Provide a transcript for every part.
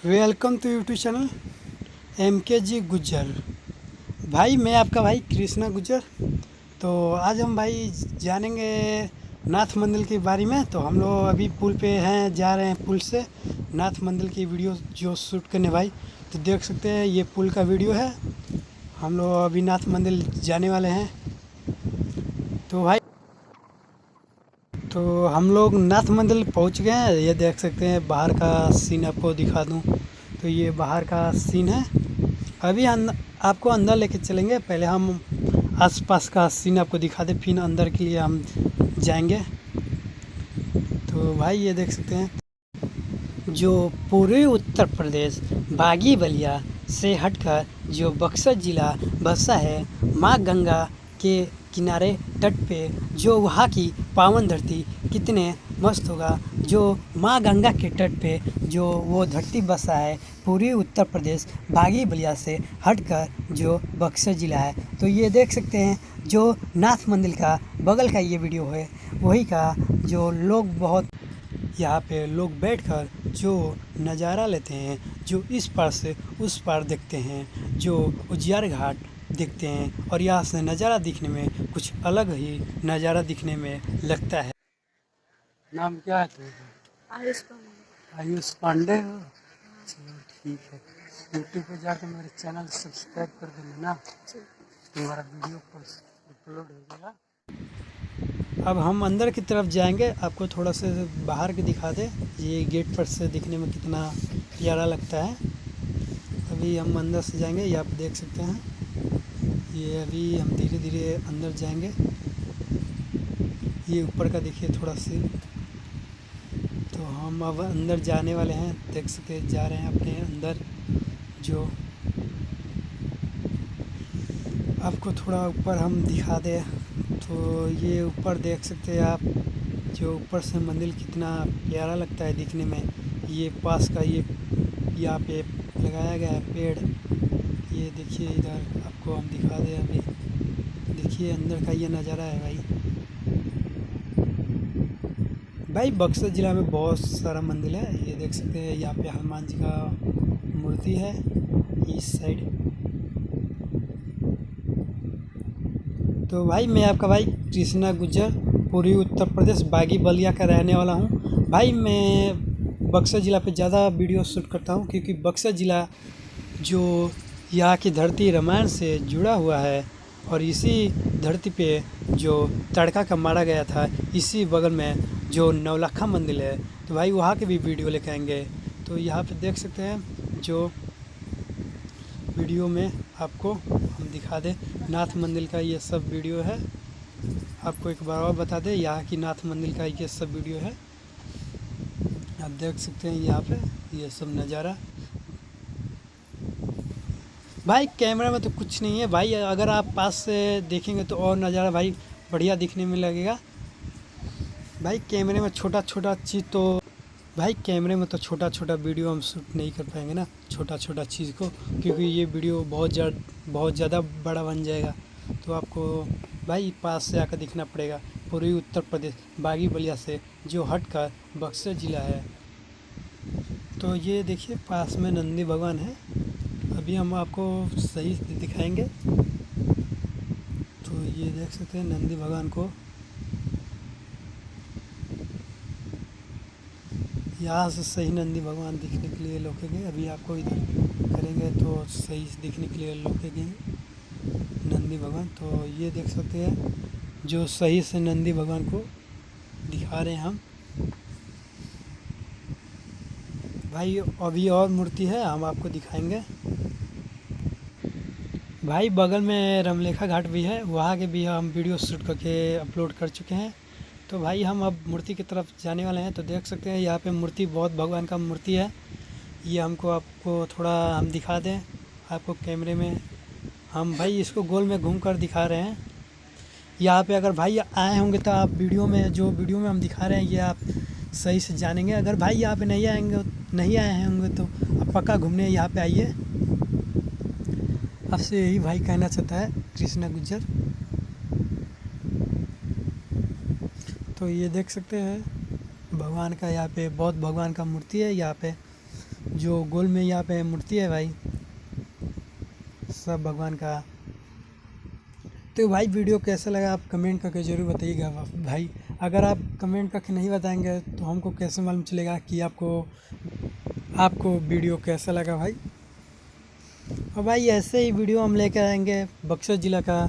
Welcome to YouTube channel MKG Gujjar. भाई मैं आपका भाई कृष्णा गुज्जर। तो आज हम भाई जानेंगे नाथ मंदिर के बारे में। तो हम लोग अभी पुल पे हैं, जा रहे हैं पुल से नाथ मंदिर की वीडियो जो शूट करने भाई। तो देख सकते हैं ये पुल का वीडियो है। हम लोग अभी नाथ मंदिर जाने वाले हैं। तो भाई तो हम लोग नाथ मंदिर पहुंच गए हैं। ये देख सकते हैं बाहर का सीन, आपको दिखा दूं तो ये बाहर का सीन है। अभी आपको अंदर लेके चलेंगे, पहले हम आसपास का सीन आपको दिखा दे, फिर अंदर के लिए हम जाएंगे। तो भाई ये देख सकते हैं जो पूर्वी उत्तर प्रदेश बागी बलिया से हटकर जो बक्सर ज़िला बसा है, माँ गंगा के किनारे तट पे, जो वहाँ की पावन धरती कितने मस्त होगा। जो माँ गंगा के तट पे जो वो धरती बसा है, पूर्वी उत्तर प्रदेश बागी बलिया से हटकर जो बक्सर ज़िला है। तो ये देख सकते हैं जो नाथ मंदिर का बगल का ये वीडियो है, वही का जो लोग बहुत यहाँ पे लोग बैठकर जो नज़ारा लेते हैं, जो इस पार से उस पार देखते हैं, जो उजियार घाट देखते हैं। और यहाँ से नज़ारा दिखने में कुछ अलग ही नज़ारा दिखने में लगता है। नाम क्या है तुम्हारा? आयुष पांडे। आयुष पांडे हो? चलो ठीक है, यूट्यूब पे जाकर मेरे चैनल सब्सक्राइब कर देना ना, तुम्हारा वीडियो पर अपलोड हो जाएगा। अब हम अंदर की तरफ जाएंगे, आपको थोड़ा सा बाहर के दिखा दे। ये गेट पर से दिखने में कितना प्यारा लगता है। अभी हम अंदर से जाएंगे, ये आप देख सकते हैं। ये अभी हम धीरे धीरे अंदर जाएंगे। ये ऊपर का देखिए थोड़ा सी। तो हम अब अंदर जाने वाले हैं, देख सकते जा रहे हैं अपने अंदर। जो आपको थोड़ा ऊपर हम दिखा दे तो ये ऊपर देख सकते हैं आप, जो ऊपर से मंदिर कितना प्यारा लगता है दिखने में। ये पास का ये यहाँ पे लगाया गया है पेड़, ये देखिए इधर आपको हम दिखा दें। अभी देखिए अंदर का ये नज़ारा है भाई। भाई बक्सर ज़िला में बहुत सारा मंदिर है, ये देख सकते हैं। यहाँ पे हनुमान जी का मूर्ति है इस साइड। तो भाई मैं आपका भाई कृष्णा गुज्जर, पूर्वी उत्तर प्रदेश बागी बलिया का रहने वाला हूँ। भाई मैं बक्सर ज़िला पे ज़्यादा वीडियो शूट करता हूँ, क्योंकि बक्सर ज़िला जो यहाँ की धरती रामायण से जुड़ा हुआ है, और इसी धरती पे जो तड़का का मारा गया था, इसी बगल में जो नौलखा मंदिर है। तो भाई वहाँ के भी वीडियो लेके आएंगे। तो यहाँ पे देख सकते हैं जो वीडियो में आपको हम दिखा दें नाथ मंदिर का ये सब वीडियो है। आपको एक बार और बता दें, यहाँ की नाथ मंदिर का ये सब वीडियो है। आप देख सकते हैं यहाँ पे ये सब नज़ारा। भाई कैमरा में तो कुछ नहीं है भाई, अगर आप पास से देखेंगे तो और नज़ारा भाई बढ़िया दिखने में लगेगा। भाई कैमरे में छोटा छोटा चीज़ तो भाई कैमरे में तो छोटा छोटा वीडियो हम शूट नहीं कर पाएंगे ना, छोटा छोटा चीज़ को, क्योंकि ये वीडियो बहुत ज़्यादा बड़ा बन जाएगा। तो आपको भाई पास से आकर दिखना पड़ेगा। पूर्वी उत्तर प्रदेश बागी बलिया से जो हटकर बक्सर ज़िला है। तो ये देखिए पास में नंदी भगवान है, अभी हम आपको सही से दिखाएंगे। तो ये देख सकते हैं नंदी भगवान को। यहाँ से सही नंदी भगवान दिखने के लिए रोकेंगे। अभी आपको इधर करेंगे तो सही दिखने के लिए रोकेंगे नंदी भगवान। तो ये देख सकते हैं जो सही से नंदी भगवान को दिखा रहे हैं हम। भाई अभी और मूर्ति है, हम आपको दिखाएंगे। भाई बगल में रमलेखा घाट भी है, वहाँ के भी हम वीडियो शूट करके अपलोड कर चुके हैं। तो भाई हम अब मूर्ति की तरफ जाने वाले हैं। तो देख सकते हैं यहाँ पे मूर्ति बहुत भगवान का मूर्ति है। ये आपको थोड़ा हम दिखा दें आपको कैमरे में। हम भाई इसको गोल में घूम कर दिखा रहे हैं। यहाँ पे अगर भाई आए होंगे तो आप वीडियो में हम दिखा रहे हैं ये आप सही से जानेंगे। अगर भाई यहाँ पे नहीं आए होंगे तो आप पक्का घूमने यहाँ पे आइए। आपसे यही भाई कहना चाहता है कृष्णा गुज्जर। तो ये देख सकते हैं भगवान का, यहाँ पे बहुत भगवान का मूर्ति है। यहाँ पे जो गोल में यहाँ पे मूर्ति है भाई सब भगवान का। तो भाई वीडियो कैसा लगा आप कमेंट करके ज़रूर बताइएगा भाई। अगर आप कमेंट करके नहीं बताएंगे तो हमको कैसे मालूम चलेगा कि आपको वीडियो कैसा लगा भाई। और भाई ऐसे ही वीडियो हम लेकर आएंगे बक्सर ज़िला का,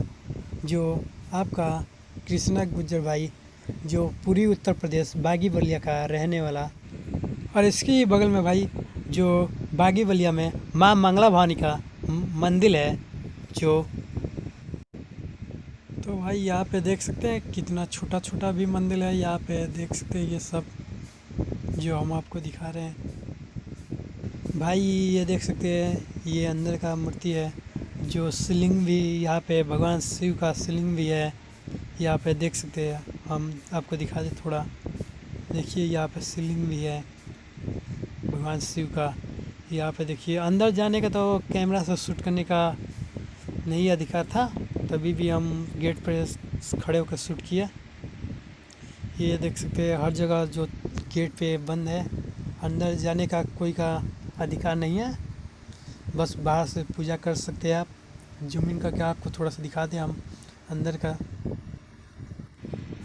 जो आपका कृष्णा गुज्जर भाई, जो पूरी उत्तर प्रदेश बागी बलिया का रहने वाला। और इसके ही बगल में भाई जो बागी बलिया में माँ मंगला भवानी का मंदिर है जो, तो भाई यहाँ पे देख सकते हैं कितना छोटा छोटा भी मंदिर है। यहाँ पे देख सकते हैं ये सब जो हम आपको दिखा रहे हैं भाई। ये देख सकते हैं ये अंदर का मूर्ति है, जो शिवलिंग भी यहाँ पे भगवान शिव का शिवलिंग भी है। यहाँ पे देख सकते हैं, हम आपको दिखा दें थोड़ा, देखिए यहाँ पे शिवलिंग भी है भगवान शिव का। यहाँ पे देखिए अंदर जाने का तो कैमरा से शूट करने का नहीं अधिकार था, तभी भी हम गेट पर खड़े होकर शूट किया। ये देख सकते हैं हर जगह जो गेट पे बंद है, अंदर जाने का कोई का अधिकार नहीं है, बस बाहर से पूजा कर सकते हैं आप। जूम का क्या आपको थोड़ा सा दिखा दें हम अंदर का।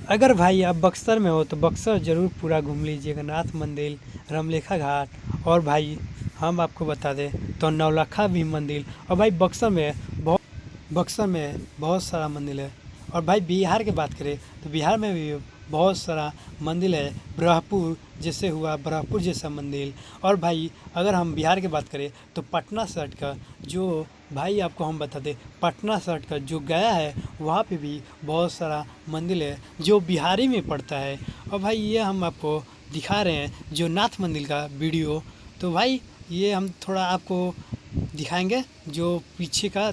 अगर भाई आप बक्सर में हो तो बक्सर ज़रूर पूरा घूम लीजिएगा, नाथ मंदिर, रामलेखा घाट, और भाई हम आपको बता दें तो नौलखा भी मंदिर। और भाई बक्सर में बहुत सारा मंदिर है। और भाई बिहार की बात करें तो बिहार में भी बहुत सारा मंदिर है, ब्रह्मपुर जैसे हुआ ब्रह्मपुर जैसा मंदिर। और भाई अगर हम बिहार की बात करें तो पटना शहर का जो भाई आपको हम बता दें, पटना शहर का जो गया है वहाँ पे भी बहुत सारा मंदिर है जो बिहारी में पड़ता है। और भाई ये हम आपको दिखा रहे हैं जो नाथ मंदिर का वीडियो। तो भाई ये हम थोड़ा आपको दिखाएंगे जो पीछे का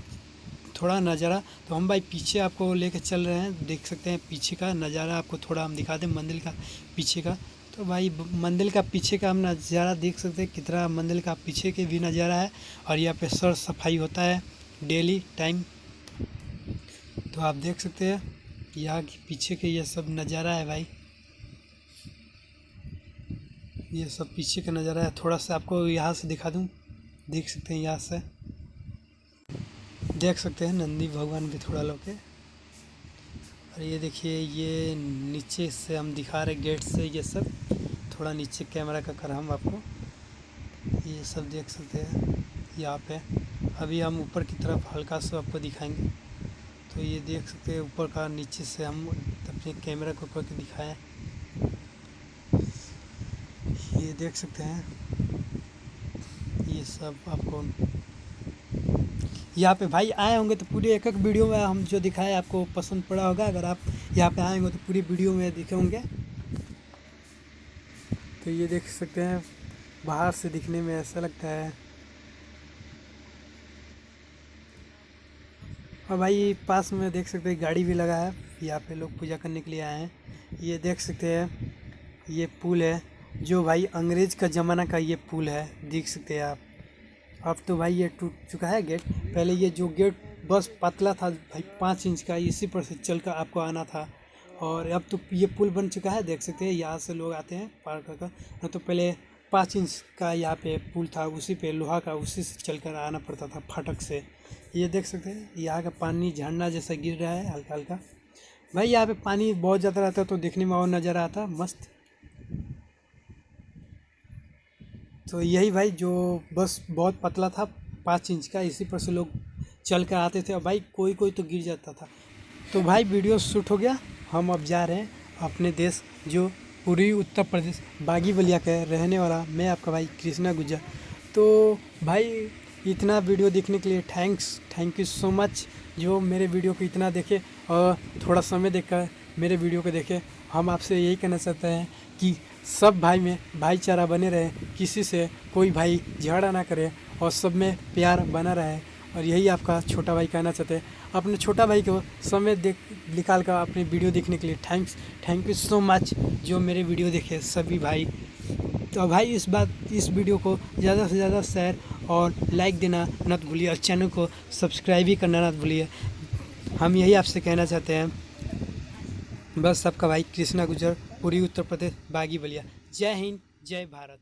थोड़ा नज़ारा। तो हम भाई पीछे आपको लेकर चल रहे हैं, देख सकते हैं पीछे का नज़ारा आपको थोड़ा हम दिखा दें मंदिर का पीछे का। तो भाई मंदिर का पीछे का हम नज़ारा देख सकते हैं, कितना मंदिर का पीछे के भी नज़ारा है। और यहाँ पे सर सफाई होता है डेली टाइम, तो आप देख सकते हैं यहाँ के पीछे के ये सब नज़ारा है भाई। ये सब पीछे का नज़ारा है, थोड़ा सा आपको यहाँ से दिखा दूँ, देख सकते हैं यहाँ से देख सकते हैं नंदी भगवान भी थोड़ा लोग के। और ये देखिए ये नीचे से हम दिखा रहे गेट से, ये सब थोड़ा नीचे कैमरा का कर हम आपको ये सब देख सकते हैं यहाँ पे। अभी हम ऊपर की तरफ हल्का सा आपको दिखाएंगे, तो ये देख सकते हैं ऊपर का नीचे से हम अपने कैमरा को ऊपर के दिखाएं। ये देख सकते हैं ये सब आपको यहाँ पे भाई आए होंगे तो पूरी एक एक वीडियो में हम जो दिखाए आपको पसंद पड़ा होगा। अगर आप यहाँ पे आए होंगे तो पूरी वीडियो में दिखे होंगे। तो ये देख सकते हैं बाहर से दिखने में ऐसा लगता है। और भाई पास में देख सकते हैं गाड़ी भी लगा है, यहाँ पे लोग पूजा करने के लिए आए हैं। ये देख सकते हैं ये पुल है जो भाई अंग्रेज़ का ज़माना का ये पुल है, देख सकते हैं आप। अब तो भाई ये टूट चुका है गेट, पहले ये जो गेट बस पतला था भाई 5 इंच का, इसी पर से चल कर आपको आना था। और अब तो ये पुल बन चुका है, देख सकते हैं यहाँ से लोग आते हैं पार कर। न तो पहले 5 इंच का यहाँ पे पुल था, उसी पे लोहा का, उसी से चल कर आना पड़ता था फाटक से। ये देख सकते हैं यहाँ का पानी झरना जैसा गिर रहा है हल्का हल्का। भाई यहाँ पे पानी बहुत ज़्यादा रहता है तो देखने में और नज़ारा आता मस्त। तो यही भाई जो बस बहुत पतला था 5 इंच का, इसी पर से लोग चल कर आते थे और भाई कोई कोई तो गिर जाता था। तो भाई वीडियो शूट हो गया, हम अब जा रहे हैं अपने देश जो पूरी उत्तर प्रदेश बागी बलिया के रहने वाला मैं आपका भाई कृष्णा गुज्जर। तो भाई इतना वीडियो देखने के लिए थैंक यू सो मच, जो मेरे वीडियो को इतना देखे और थोड़ा समय देकर मेरे वीडियो को देखे। हम आपसे यही कहना चाहते हैं कि सब भाई में भाईचारा बने रहे, किसी से कोई भाई झगड़ा ना करे और सब में प्यार बना रहे। और यही आपका छोटा भाई कहना चाहते हैं। अपने छोटा भाई को समय निकाल कर अपने वीडियो देखने के लिए थैंक यू सो मच, जो मेरे वीडियो देखे सभी भाई। तो भाई इस वीडियो को ज़्यादा से ज़्यादा शेयर और लाइक देना मत भूलिए, और चैनल को सब्सक्राइब भी करना मत भूलिए। हम यही आपसे कहना चाहते हैं। बस आपका भाई कृष्णा गुज्जर, पूरी उत्तर प्रदेश बागी बलिया। जय हिंद, जय भारत।